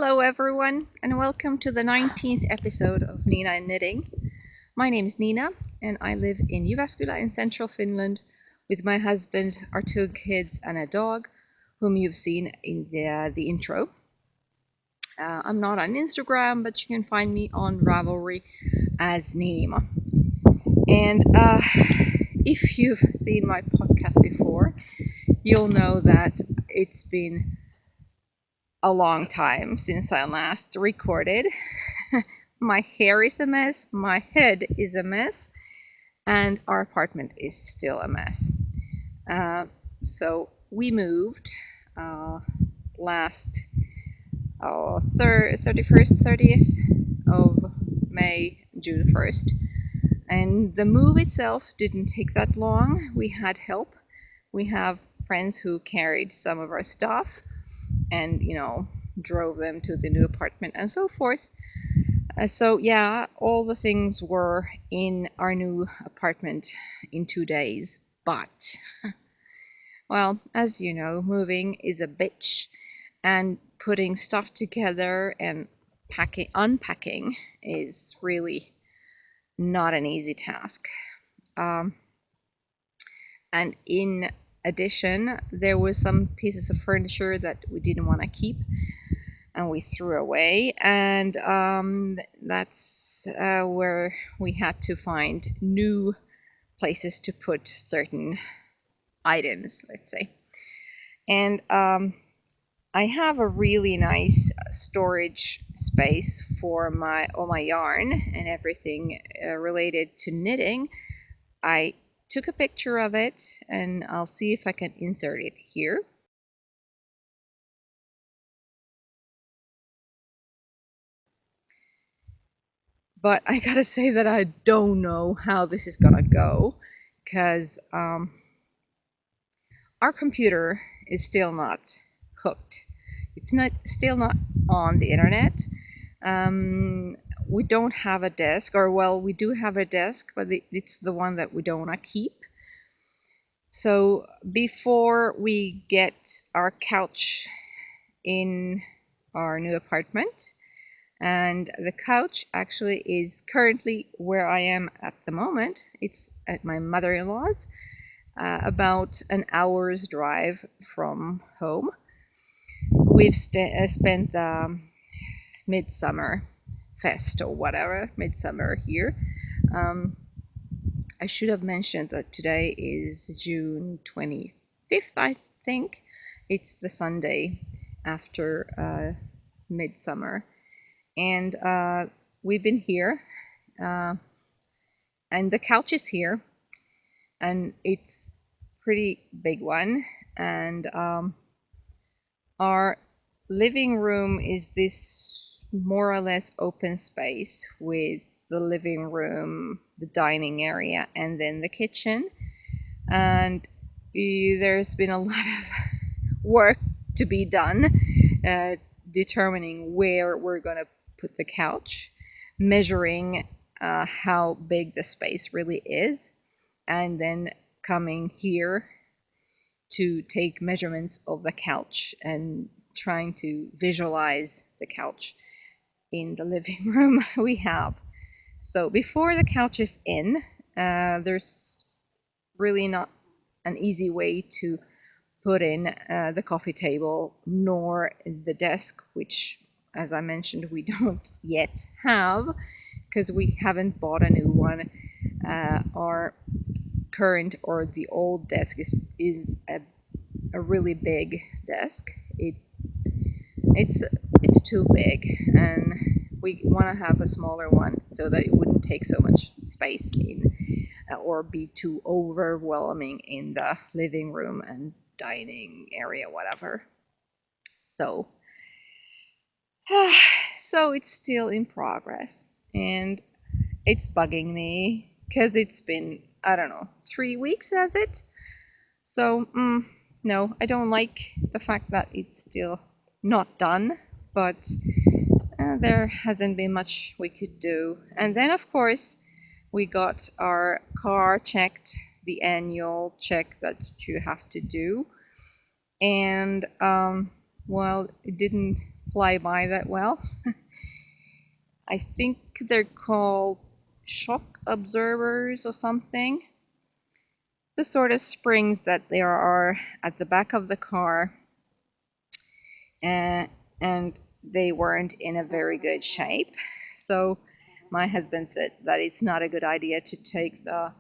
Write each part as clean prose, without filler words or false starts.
Hello everyone, and welcome to the 19th episode of Nina and Knitting. My name is Nina, and I live in Jyväskylä in central Finland with my husband, our two kids, and a dog, whom you've seen in the intro. I'm not on Instagram, but you can find me on Ravelry as ninima. And if you've seen my podcast before, you'll know that it's been a long time since I last recorded. My hair is a mess, my head is a mess, and our apartment is still a mess. So we moved last 31st, 30th of May, June 1st. And the move itself didn't take that long. We had help. We have friends who carried some of our stuff and drove them to the new apartment and so forth. So yeah, all the things were in our new apartment in 2 days, but well, as you know, moving is a bitch, and putting stuff together and unpacking is really not an easy task. And in addition, there were some pieces of furniture that we didn't want to keep and we threw away, and that's where we had to find new places to put certain items, let's say. And I have a really nice storage space for all my yarn and everything related to knitting. I took a picture of it, and I'll see if I can insert it here. But I gotta say that I don't know how this is gonna go, because our computer is still not hooked. It's still not on the internet. We don't have a desk, or well, we do have a desk, but it's the one that we don't want to keep. So before we get our couch in our new apartment, and the couch actually is currently where I am at the moment. It's at my mother-in-law's, about an hour's drive from home. We've spent the midsummer fest or whatever, midsummer here. I should have mentioned that today is June 25th, I think. It's the Sunday after midsummer. And we've been here, and the couch is here, and it's pretty big one. And our living room is this more or less open space with the living room, the dining area, and then the kitchen. And there's been a lot of work to be done determining where we're going to put the couch, measuring how big the space really is, and then coming here to take measurements of the couch and trying to visualize the couch in the living room we have. So before the couch is in, there's really not an easy way to put in the coffee table nor the desk, which, as I mentioned, we don't yet have because we haven't bought a new one. Our current, or the old desk, is a really big desk. It's too big, and we want to have a smaller one so that it wouldn't take so much space in or be too overwhelming in the living room and dining area, whatever. So it's still in progress, and it's bugging me because it's been, I don't know, 3 weeks, has it? So no, I don't like the fact that it's still not done, but there hasn't been much we could do. And then of course we got our car checked, the annual check that you have to do, and well, it didn't fly by that well. I think they're called shock absorbers or something. The sort of springs that there are at the back of the car, and they weren't in a very good shape. So my husband said that it's not a good idea to take the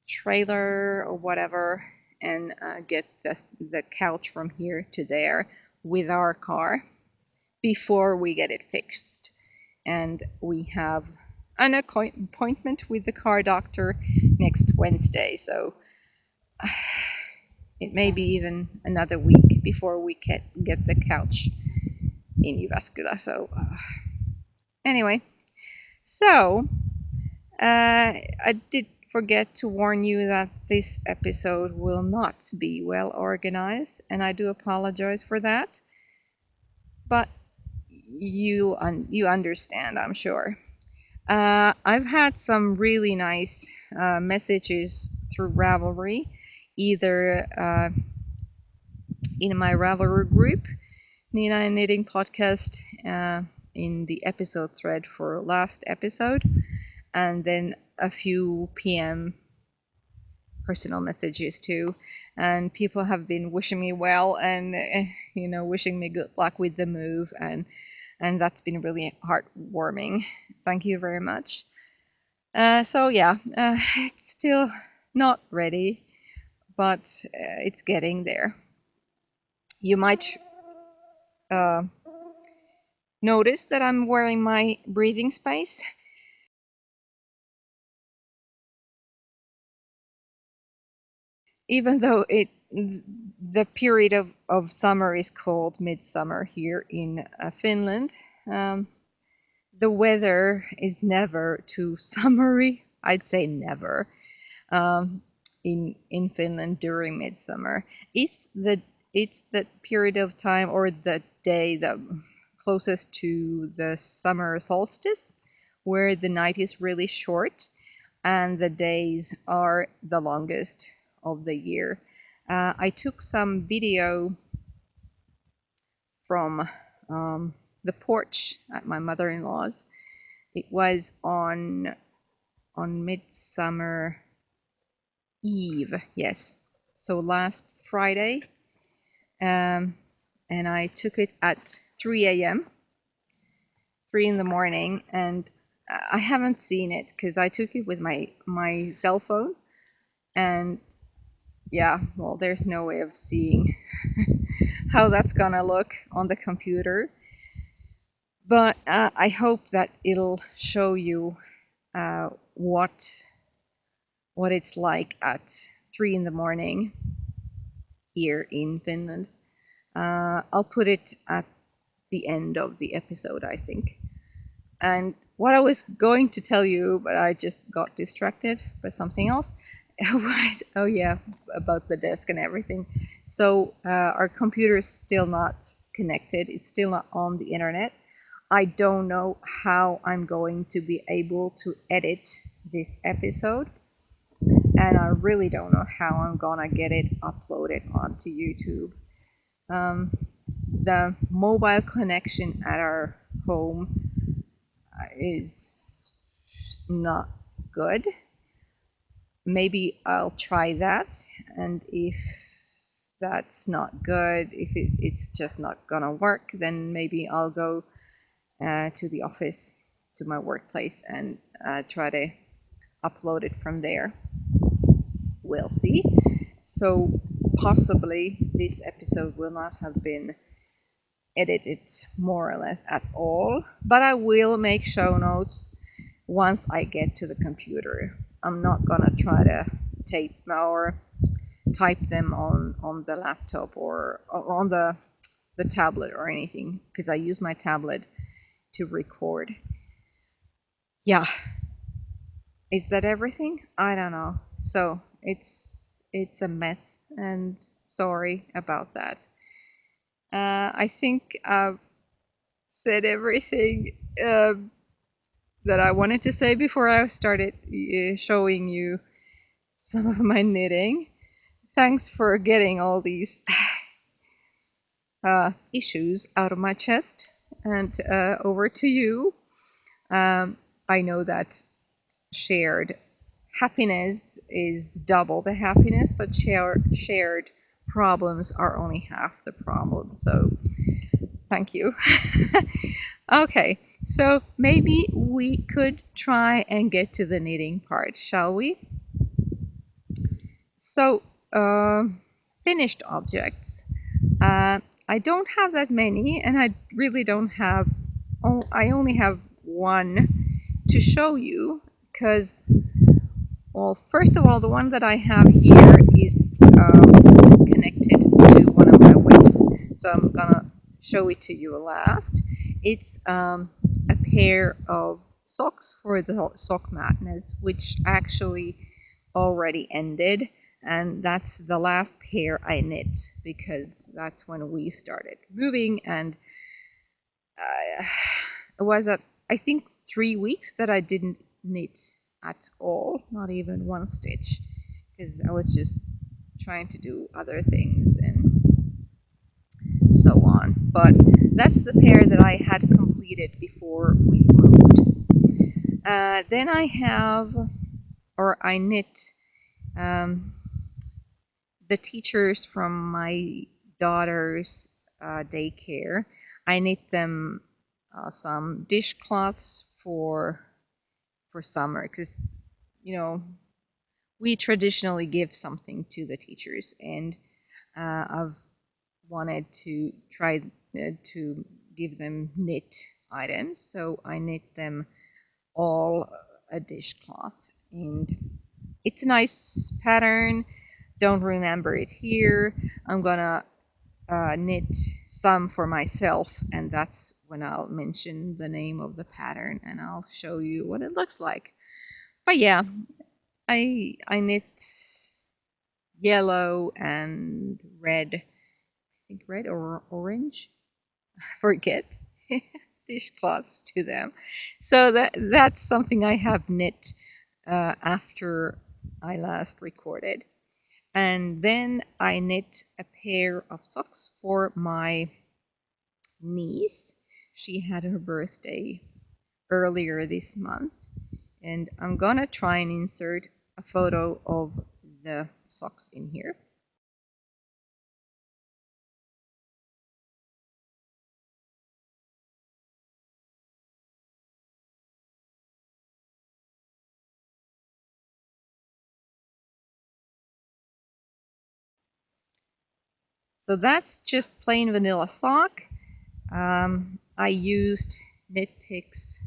trailer or whatever and get the couch from here to there with our car before we get it fixed. And we have an appointment with the car doctor next Wednesday, so it may be even another week before we get the couch in Jyväskylä. So anyway, so I did forget to warn you that this episode will not be well organized, and I do apologize for that. But you understand, I'm sure. I've had some really nice messages through Ravelry, either in my Ravelry group, Nina and Knitting Podcast, in the episode thread for last episode, and then a few PM personal messages too. And people have been wishing me well and wishing me good luck with the move, and that's been really heartwarming. Thank you very much. So yeah, it's still not ready, but it's getting there. You might notice that I'm wearing my breathing space. Even though the period of summer is called midsummer here in Finland, the weather is never too summery. I'd say never in Finland during midsummer. It's the period of time or the day the closest to the summer solstice, where the night is really short and the days are the longest of the year. I took some video from the porch at my mother-in-law's. It was on Midsummer Eve, yes. So last Friday, and I took it at 3 a.m., 3 in the morning, and I haven't seen it because I took it with my cell phone, and yeah, well, there's no way of seeing how that's gonna look on the computer. But I hope that it'll show you what it's like at 3 in the morning here in Finland. I'll put it at the end of the episode, I think. And what I was going to tell you, but I just got distracted by something else. Oh yeah, about the desk and everything. So our computer is still not connected. It's still not on the internet. I don't know how I'm going to be able to edit this episode, and I really don't know how I'm gonna get it uploaded onto YouTube. The mobile connection at our home is not good. Maybe I'll try that, and if that's not good, if it's just not gonna work, then maybe I'll go to the office, to my workplace, and try to upload it from there. We'll see. So possibly this episode will not have been edited more or less at all, but I will make show notes once I get to the computer. I'm not gonna try to tape or type them on the laptop or on the tablet or anything, because I use my tablet to record. Yeah. Is that everything? I don't know. So it's a mess, and sorry about that. I think I've said everything that I wanted to say before I started showing you some of my knitting. Thanks for getting all these issues out of my chest and over to you. I know that shared happiness is double the happiness, but shared problems are only half the problem. So thank you. Okay, so maybe we could try and get to the knitting part, shall we? So, finished objects. I don't have that many, and I really don't have, I only have one to show you, because, well, first of all, the one that I have here is connected to one of my whips, so I'm gonna show it to you last. It's a pair of socks for the Sock Mandess, which actually already ended, and that's the last pair I knit because that's when we started moving, and it was I think 3 weeks that I didn't knit at all, not even one stitch, because I was just trying to do other things and so on. But that's the pair that I had completed before we moved. Then I knit the teachers from my daughter's daycare. I knit them some dishcloths for summer, because we traditionally give something to the teachers, and I've wanted to try to give them knit items, so I knit them all a dishcloth, and it's a nice pattern. Don't remember it here. I'm gonna knit some for myself, and that's when I'll mention the name of the pattern and I'll show you what it looks like. But yeah, I knit yellow and red, I think red or orange, forget, dishcloths to them. So that's something I have knit after I last recorded. And then I knit a pair of socks for my niece. She had her birthday earlier this month, and I'm gonna try and insert a photo of the socks in here. So that's just plain vanilla sock. I used Knit Picks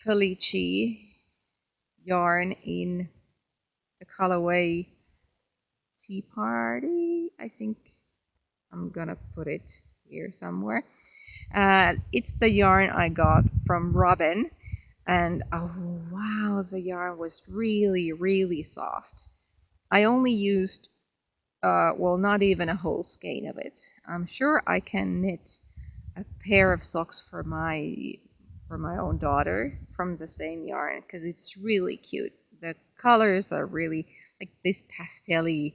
Felici yarn in the colorway Tea Party. I think I'm gonna put it here somewhere. It's the yarn I got from Robin, and oh wow, the yarn was really, really soft. I only used well, not even a whole skein of it. I'm sure I can knit a pair of socks for my own daughter from the same yarn, because it's really cute. The colors are really like this pastel-y.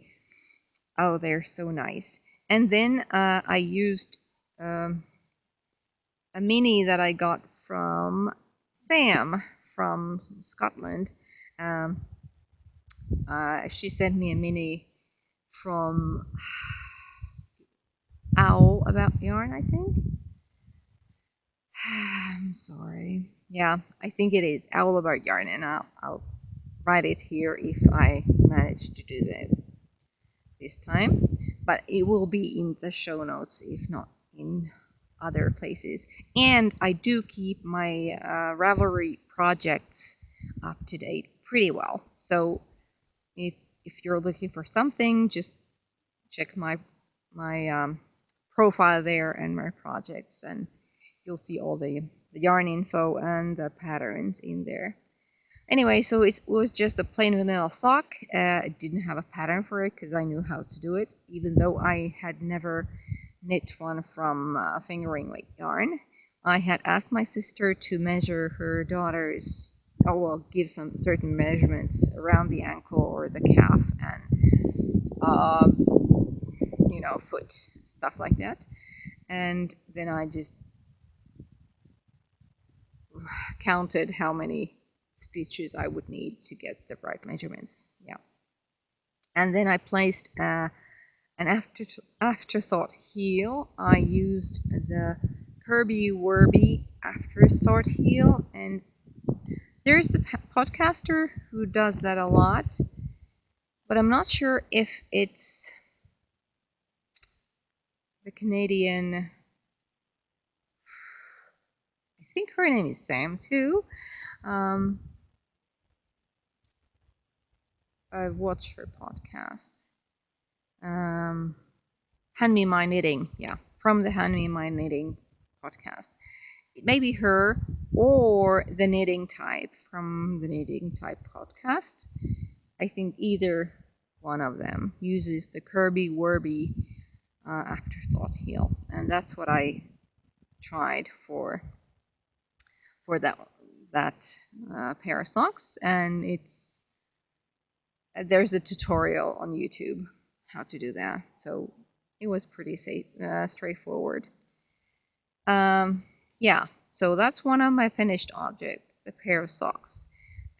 Oh, they're so nice. And then I used a mini that I got from Sam from Scotland. She sent me a mini from Owl About Yarn, I think. I'm sorry. Yeah, I think it is Owl About Yarn, and I'll write it here if I manage to do that this time. But it will be in the show notes, if not in other places. And I do keep my Ravelry projects up to date pretty well. So if you're looking for something, just check my profile there and my projects, and you'll see all the yarn info and the patterns in there. Anyway, so it was just a plain vanilla sock. I didn't have a pattern for it because I knew how to do it, even though I had never knit one from fingering weight yarn. I had asked my sister to measure her daughter's, give some certain measurements around the ankle or the calf and, foot stuff like that. And then I just counted how many stitches I would need to get the right measurements. Yeah. And then I placed an afterthought heel. I used the Kirby Werby afterthought heel, and there's the podcaster who does that a lot, but I'm not sure if it's the Canadian. I think her name is Sam too. I've watched her podcast. Hand Me My Knitting, yeah, from the Hand Me My Knitting podcast. It may be her or the Knitting Type from the Knitting Type podcast. I think either one of them uses the Kirby Werby afterthought heel, and that's what I tried for that pair of socks. And there's a tutorial on YouTube how to do that, so it was pretty straightforward. Yeah, so that's one of my finished objects, the pair of socks.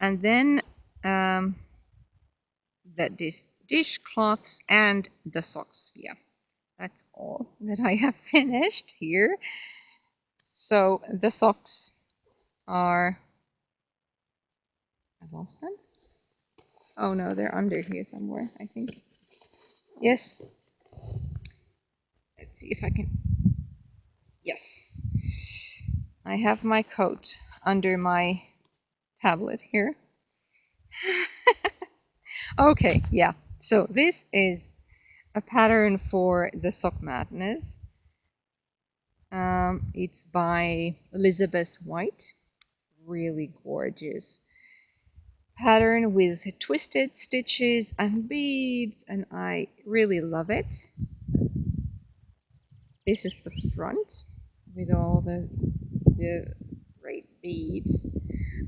And then the dishcloths and the socks. Yeah, that's all that I have finished here. So the socks are, I lost them. Oh no, they're under here somewhere, I think. Yes. Let's see if I can. Yes. I have my coat under my tablet here. Okay, yeah. So this is a pattern for the Sock Mandess. It's by Elizabeth White. Really gorgeous pattern with twisted stitches and beads, and I really love it. This is the front with all the great beads.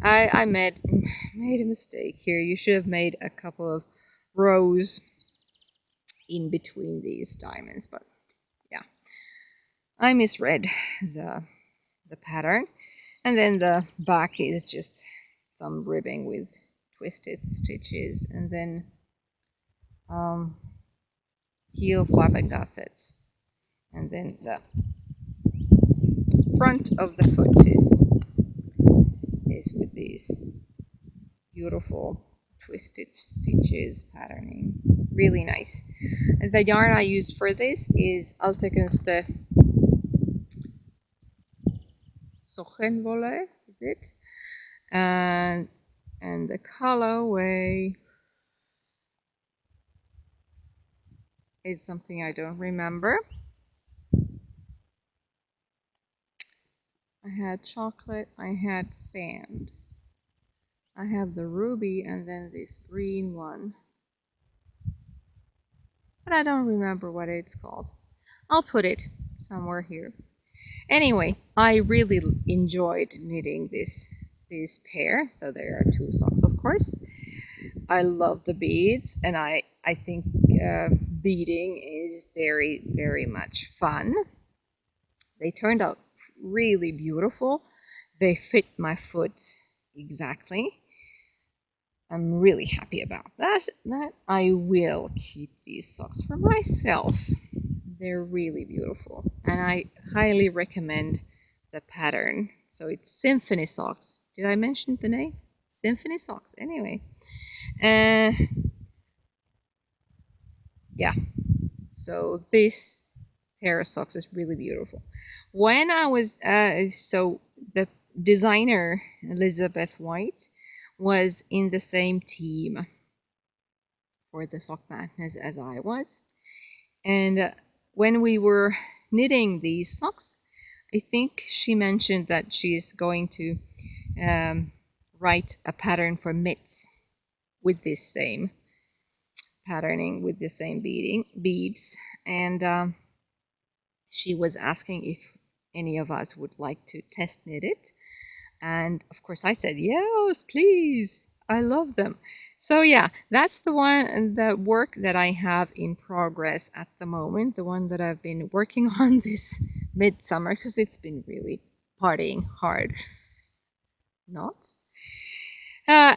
I made a mistake here. You should have made a couple of rows in between these diamonds, but yeah, I misread the pattern. And then the back is just some ribbing with twisted stitches, and then heel flabbergasted, and then the front of the foot is with these beautiful twisted stitches patterning. Really nice. And the yarn I used for this is Altekunste Sochenwolle, is it? And the colorway is something I don't remember. I had chocolate, I had sand. I have the ruby and then this green one. But I don't remember what it's called. I'll put it somewhere here. Anyway, I really enjoyed knitting this pair. So there are two socks, of course. I love the beads, and I think beading is very, very much fun. They turned out really beautiful. They fit my foot exactly. I'm really happy about that. I will keep these socks for myself. They're really beautiful, and I highly recommend the pattern. So it's Symphony Socks. Did I mention the name? Symphony Socks. Anyway, yeah. So this pair of socks is really beautiful. When I was so the designer Elizabeth White was in the same team for the Sock Mandess as I was, and when we were knitting these socks, I think she mentioned that she's going to write a pattern for mitts with this same patterning, with the same beads, and she was asking if any of us would like to test knit it. And of course I said, yes, please. I love them. So yeah, that's the work that I have in progress at the moment, the one that I've been working on this midsummer, because it's been really partying hard. Not, uh,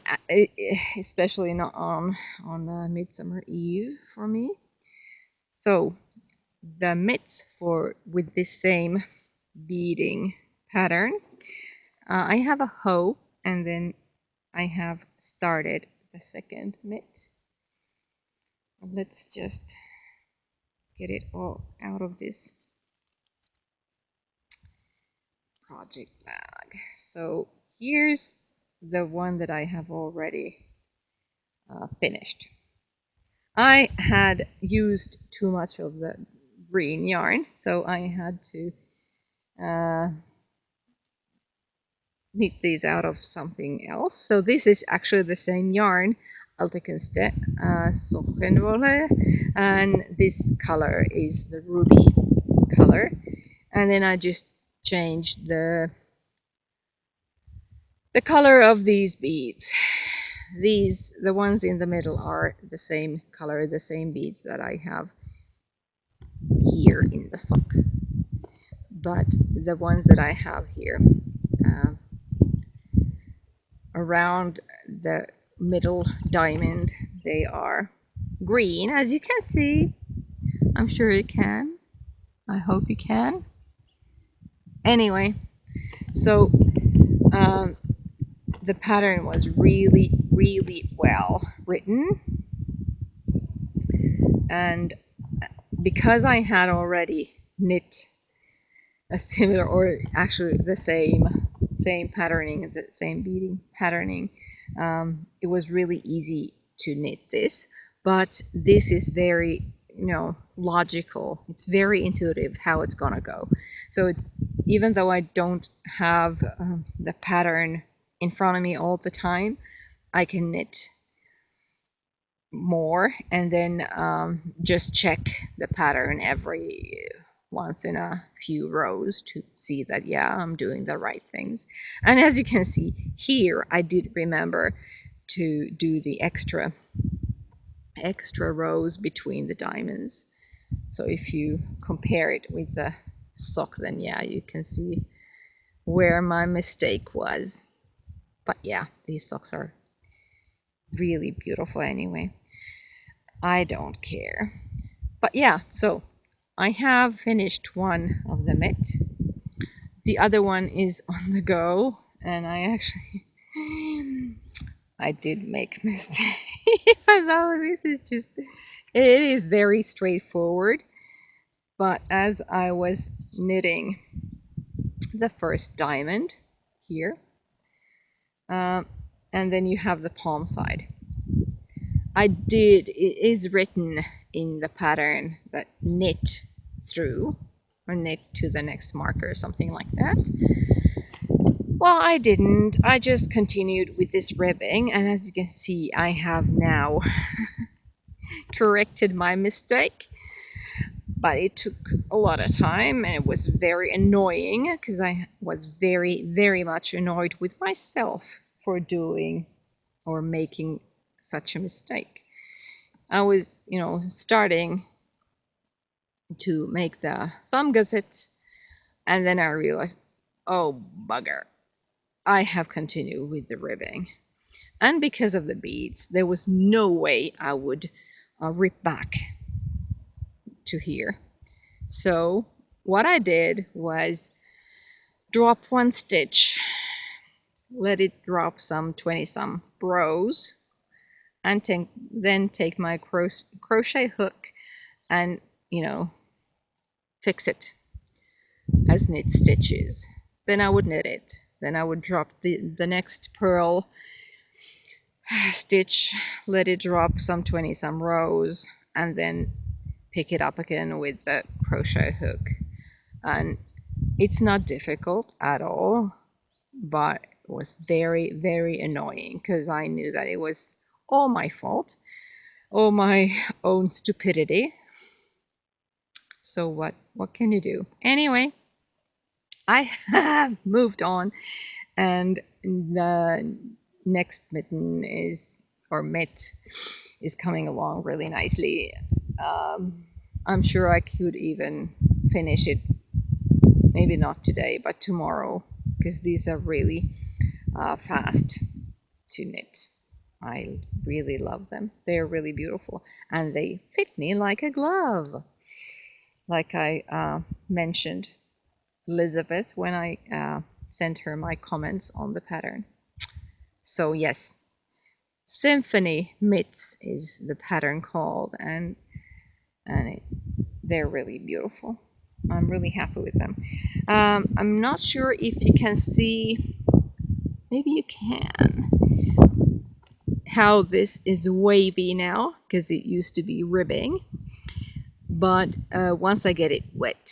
especially not on Midsummer Eve for me. So the mitts for with this same beading pattern, I have a hoe, and then I have started the second mitt. Let's just get it all out of this project bag. So here's the one that I have already finished. I had used too much of the green yarn, so I had to knit these out of something else. So this is actually the same yarn, Alte Künste Sockenwolle, and this color is the ruby color. And then I just changed the color of these beads. The ones in the middle are the same color, the same beads that I have here in the sock. But the ones that I have here around the middle diamond, they are green, as you can see. I'm sure you can. I hope you can. Anyway, so the pattern was really, really well written, and because I had already knit a similar, or actually the same patterning, the same beading patterning, it was really easy to knit this. But this is very, logical. It's very intuitive how it's gonna go. So even though I don't have the pattern in front of me all the time, I can knit more and then just check the pattern every once in a few rows to see that, yeah, I'm doing the right things. And as you can see here, I did remember to do the extra rows between the diamonds. So if you compare it with the sock, then yeah, you can see where my mistake was. But yeah, these socks are really beautiful anyway. I don't care. But yeah, so I have finished one of the mitt. The other one is on the go, and I did make a mistake. So this is just, it is very straightforward. But as I was knitting the first diamond here, and then you have the palm side, it is written in the pattern that knit through or knit to the next marker, something like that. Well, I didn't. I just continued with this ribbing, and as you can see, I have now corrected my mistake. But it took a lot of time, and it was very annoying because I was very, very much annoyed with myself for doing or making such a mistake. I was, starting to make the thumb gusset, and then I realized, oh bugger, I have continued with the ribbing. And because of the beads, there was no way I would rip back to here. So what I did was drop one stitch, let it drop some 20-some rows, and then take my crochet hook and, fix it as knit stitches. Then I would knit it. Then I would drop the next purl stitch, let it drop some 20-some rows, and then pick it up again with the crochet hook. And it's not difficult at all, but it was very, very annoying because I knew that it was all my fault, all my own stupidity. So what can you do? Anyway, I have moved on, and next mitten is, or mitt, is coming along really nicely. I'm sure I could even finish it, maybe not today, but tomorrow, because these are really fast to knit. I really love them. They're really beautiful, and they fit me like a glove. Like I mentioned Elizabeth when I sent her my comments on the pattern. So yes, Symphony Mitts is the pattern called, and they're really beautiful. I'm really happy with them. I'm not sure if you can see, maybe you can, how this is wavy now, because it used to be ribbing. But once I get it wet,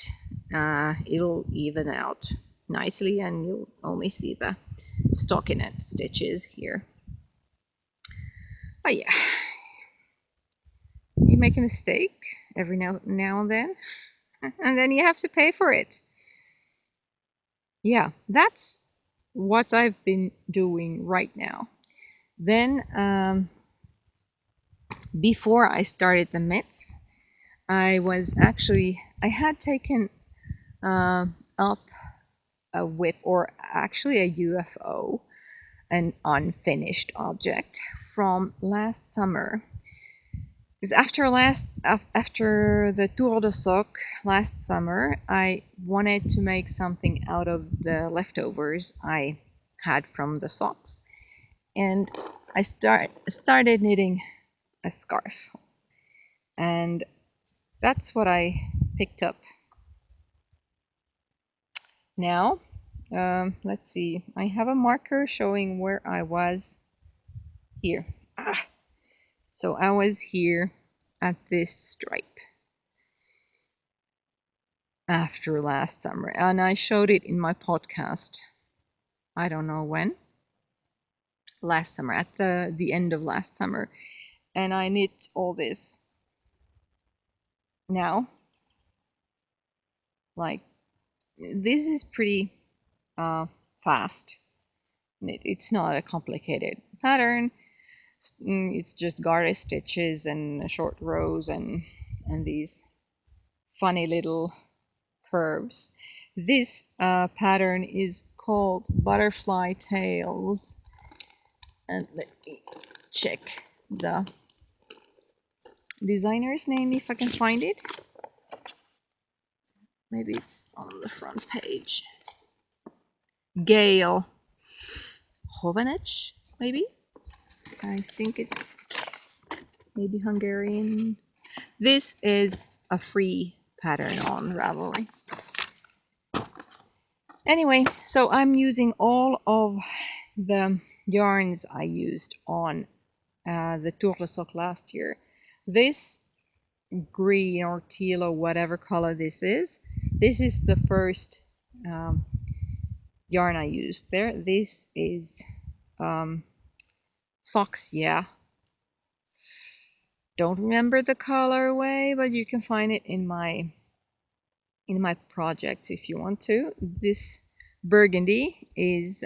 it'll even out nicely, and you'll only see the stockinette stitches here. But yeah, you make a mistake every now and then, and then you have to pay for it. Yeah, that's what I've been doing right now. Then before I started the mitts, I had taken up a whip, or actually a UFO, an unfinished object from last summer. Because after the Tour de Sock last summer, I wanted to make something out of the leftovers I had from the socks, and I started knitting a scarf, and that's what I picked up. Now, let's see. I have a marker showing where I was here. So I was here at this stripe after last summer, and I showed it in my podcast. I don't know when. Last summer, at the end of last summer, and I knit all this. Now, like, this is pretty fast. It's not a complicated pattern. It's just garter stitches and short rows and these funny little curves. This pattern is called Butterfly Tails, and let me check the designer's name if I can find it. Maybe it's on the front page. Gail Hovanec, maybe? I think it's maybe Hungarian. This is a free pattern on Ravelry. Anyway, so I'm using all of the yarns I used on the Tour de Sock last year. This green or teal or whatever color this is the first yarn I used there. This is Socks, yeah. Don't remember the colorway, but you can find it in my project if you want to. This burgundy is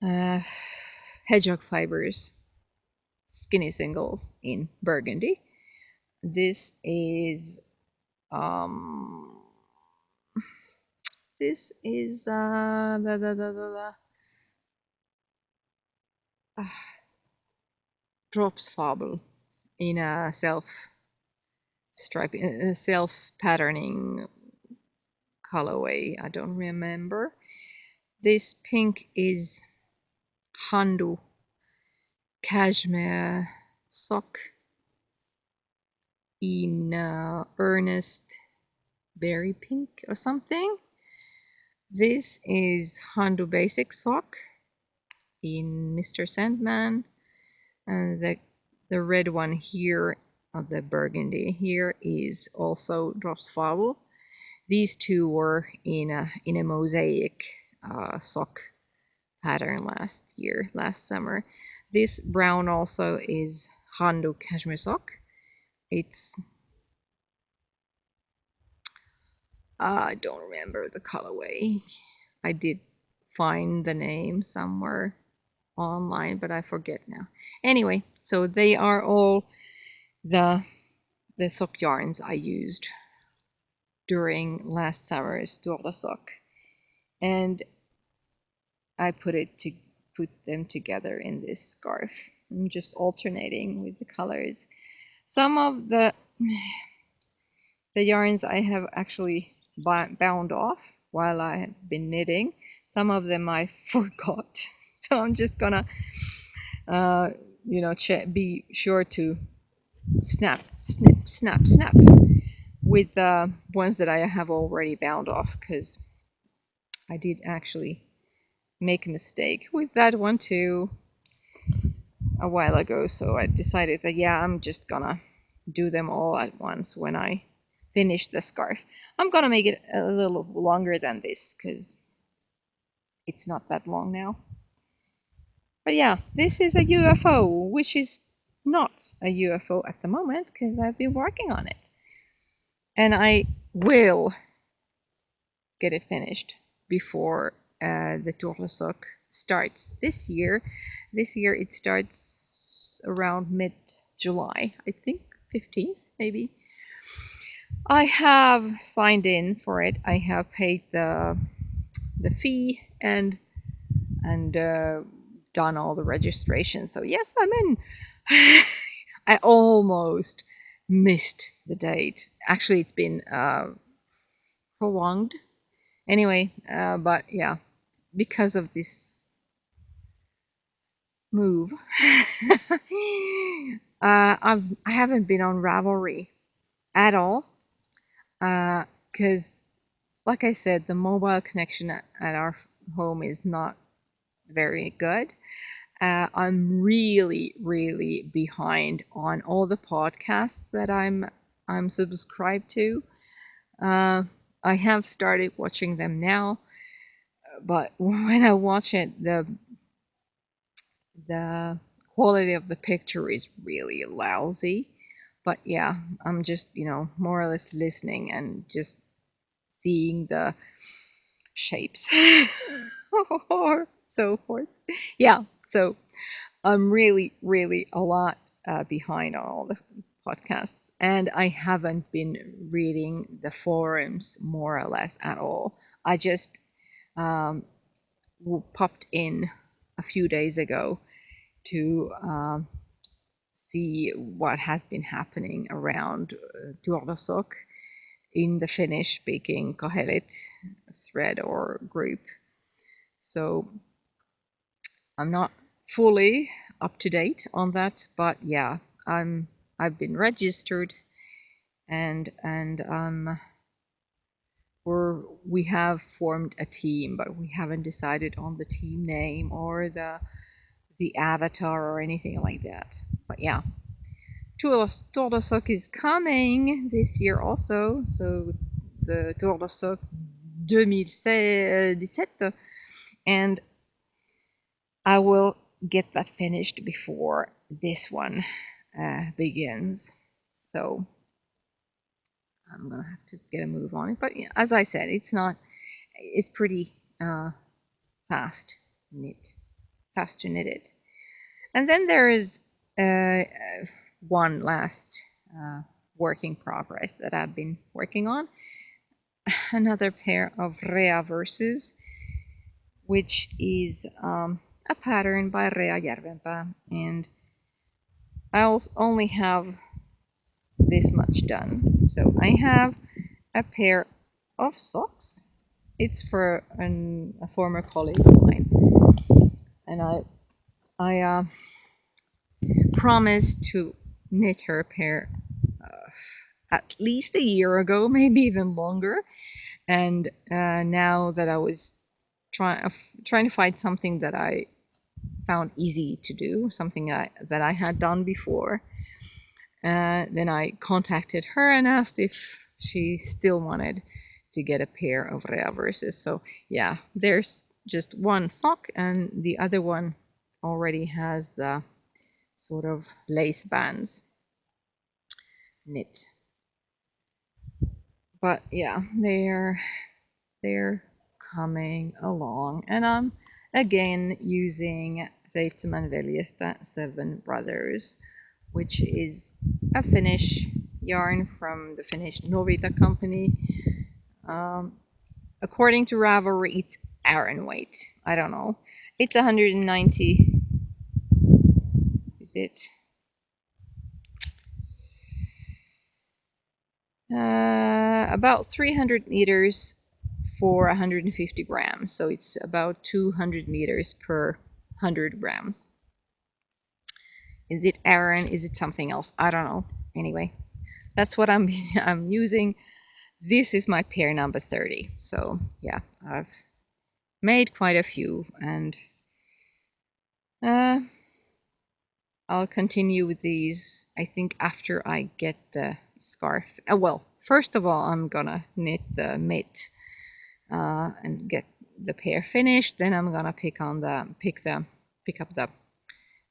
hedgehog fibers, skinny singles in burgundy. This is drops fable in a self patterning colorway. I don't remember. This pink is Handu cashmere sock in earnest berry pink or something. This is Handu basic sock in Mr. Sandman, and the red one here, the burgundy here, is also Drops Fable. These two were in a mosaic sock pattern last summer. This brown also is Handu cashmere sock. It's I don't remember the colorway. I did find the name somewhere online, but I forget now. Anyway, so they are all the sock yarns I used during last summer's Tour de Sock, and I put them together in this scarf. I'm just alternating with the colors. Some of the yarns I have actually bound off while I have been knitting. Some of them I forgot, so I'm just gonna be sure to snap, snip, snap, snap with the ones that I have already bound off, because I did actually make a mistake with that one too a while ago. So I decided that, yeah, I'm just gonna do them all at once when I finish the scarf. I'm gonna make it a little longer than this because it's not that long now. But yeah, this is a UFO, which is not a UFO at the moment because I've been working on it. And I will get it finished before the Tour de Sock starts this year. This year it starts around mid-July, I think, 15th maybe. I have signed in for it. I have paid the fee and done all the registration. So yes, I'm in. I almost missed the date. Actually, it's been prolonged. Anyway, but yeah, because of this move, I haven't been on Ravelry at all. Because, like I said, the mobile connection at our home is not very good. I'm really, really behind on all the podcasts that I'm subscribed to. I have started watching them now, but when I watch it, the quality of the picture is really lousy. But yeah, I'm just, more or less listening and just seeing the shapes or so forth. Yeah, so I'm really, really a lot behind on all the podcasts, and I haven't been reading the forums more or less at all. I just popped in a few days ago to see what has been happening around Tour de Sock in the Finnish-speaking Kohelet thread or group. So I'm not fully up to date on that, but yeah, I've been registered, and we have formed a team, but we haven't decided on the team name or the avatar or anything like that. But yeah, Tour de Sock is coming this year also, so the Tour de Sock 2017, and I will get that finished before this one begins. So I'm gonna have to get a move on it. But yeah, as I said, it's pretty fast to knit it. And then there is one last work in progress that I've been working on. Another pair of Rea Verses, which is a pattern by Rea Järvenpää, and I only have this much done. So I have a pair of socks. It's for a former colleague of mine, and I promised to knit her a pair at least a year ago, maybe even longer. And now that I was trying to find something that I found easy to do, something that I had done before, then I contacted her and asked if she still wanted to get a pair of Rea Verses. So yeah, there's just one sock, and the other one already has the sort of lace bands knit. But yeah, they're coming along, and I'm again using Seitsemän veljestä, Seven Brothers, which is a Finnish yarn from the Finnish Novita company. According to Ravelry, it's Aran weight. I don't know. It's 190. Is it? About 300 meters for 150 grams. So it's about 200 meters per 100 grams. Is it Aran? Is it something else? I don't know. Anyway, that's what I'm using. This is my pair number 30. So yeah, I've made quite a few, and I'll continue with these, I think, after I get the scarf. Well, first of all, I'm gonna knit the mitt and get the pair finished. Then I'm gonna pick up the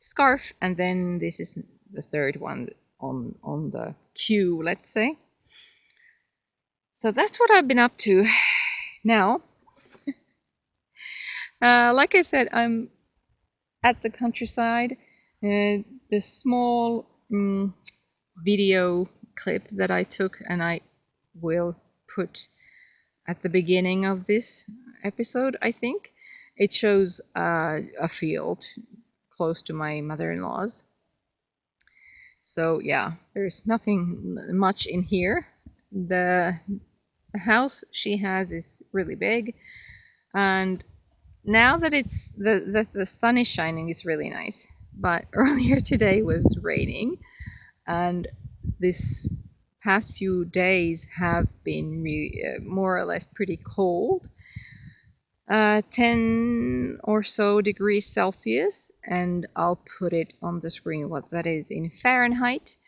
scarf, and then this is the third one on the queue, let's say. So that's what I've been up to now. Like I said, I'm at the countryside. The small video clip that I took, and I will put at the beginning of this episode, I think. It shows a field close to my mother-in-law's. So yeah, there's nothing much in here. The house she has is really big, and now that it's the sun is shining, it's really nice. But earlier today was raining, and this past few days have been more or less pretty cold. 10 or so degrees Celsius, and I'll put it on the screen what that is in Fahrenheit.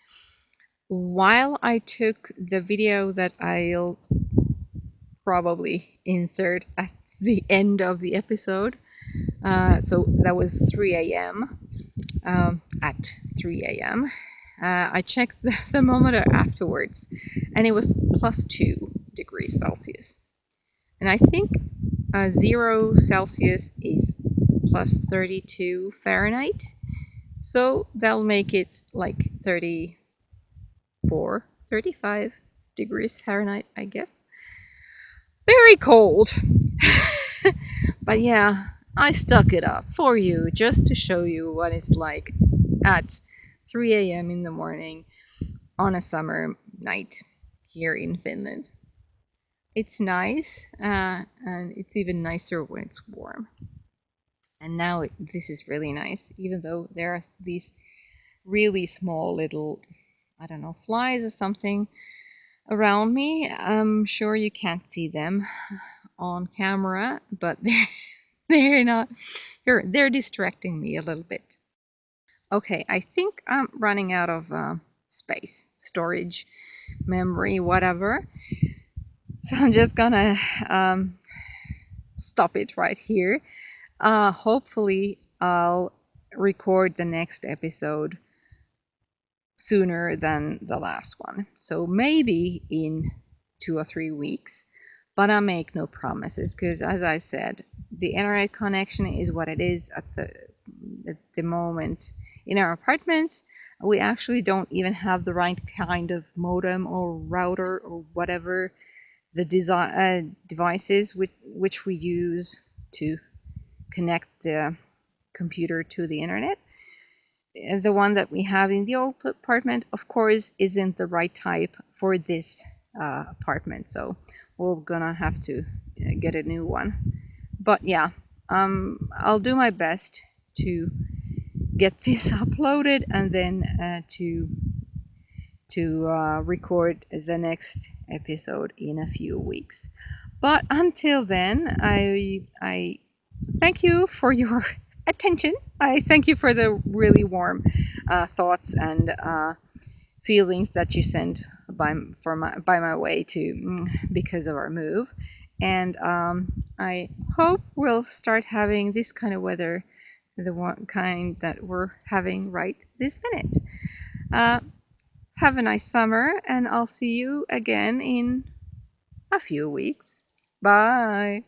While I took the video that I'll probably insert at the end of the episode, so that was 3 a.m. At 3 a.m. I checked the thermometer afterwards, and it was +2 degrees Celsius. And I think 0 Celsius is +32 Fahrenheit. So that'll make it like 34, 35 degrees Fahrenheit, I guess. Very cold. But yeah, I stuck it up for you just to show you what it's like at 3 a.m. in the morning on a summer night here in Finland. It's nice, and it's even nicer when it's warm. And now this is really nice, even though there are these really small little, I don't know, flies or something around me. I'm sure you can't see them on camera, but they're distracting me a little bit. Okay, I think I'm running out of space, storage, memory, whatever. So I'm just gonna stop it right here. Hopefully I'll record the next episode sooner than the last one. So maybe in 2 or 3 weeks, but I make no promises, because as I said, the internet connection is what it is at the moment in our apartment. We actually don't even have the right kind of modem or router or whatever the devices which we use to connect the computer to the internet. The one that we have in the old apartment, of course, isn't the right type for this apartment, so we're gonna have to get a new one. But yeah, I'll do my best to get this uploaded, and then to record the next episode in a few weeks. But until then, I thank you for your attention. I thank you for the really warm thoughts and feelings that you sent by my way to because of our move. And I hope we'll start having this kind of weather, the one kind that we're having right this minute. Have a nice summer, and I'll see you again in a few weeks. Bye!